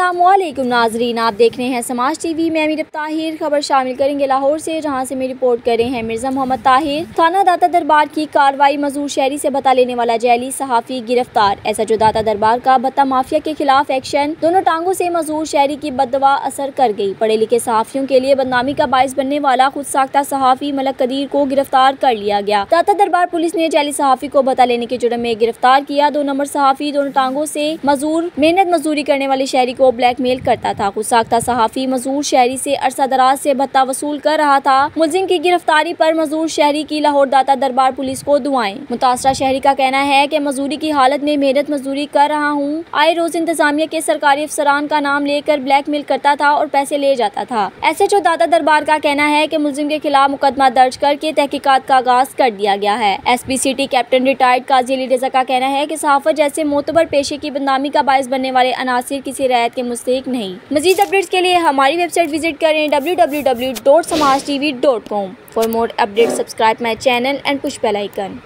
अस्सलामुअलैकुम नाजरीन, आप देख रहे हैं समाज टीवी में। अमीर ताहिर खबर शामिल करेंगे लाहौर से, जहां से में रिपोर्ट कर रहे हैं मिर्जा मोहम्मद ताहिर। थाना दाता दरबार की कार्रवाई, मजदूर शहरी से बता लेने वाला जैली सहाफ़ी गिरफ्तार। SHO दाता दरबार का बत्ता माफिया के खिलाफ एक्शन। दोनों टांगों से मजदूर शहरी की बददुआ असर कर गई। पढ़े लिखे सहाफ़ियों के लिए बदनामी का बाइस बनने वाला खुद साख्ता सहाफ़ी मलक कदीर को गिरफ्तार कर लिया गया। दाता दरबार पुलिस ने जैली सहाफ़ी को बता लेने के जुर्म में गिरफ्तार किया। 2 नंबर सहाफ़ी दोनों टांगों से मजदूर मेहनत मजदूरी करने वाले शहरी को ब्लैकमेल करता था। खुद साख्ता सहाफ़ी मजदूर शहरी से अरसा दराज से भत्ता वसूल कर रहा था। मुलजिम की गिरफ्तारी पर मजदूर शहरी की लाहौर दाता दरबार पुलिस को दुआएं। मुतासरा शहरी का कहना है कि मजदूरी की हालत में मेहनत मजदूरी कर रहा हूँ। आए रोज इंतजामिया के सरकारी अफसरान का नाम लेकर ब्लैकमेल करता था और पैसे ले जाता था। SHO दाता दरबार का कहना है कि मुलजिम के खिलाफ मुकदमा दर्ज करके तहकीकात का आगाज कर दिया गया है। SP सिटी कैप्टन रिटायर्ड काजी अली रज़ा का कहना है कि सहाफत जैसे मोतबर पेशे की बदनामी का बाइस बनने वाले अनासिर किसी रियायत के मुस्तहिक नहीं। मजीद अपडेट्स के लिए हमारी वेबसाइट विजिट करें www.samajtv.com। For more updates subscribe my channel and push bell icon.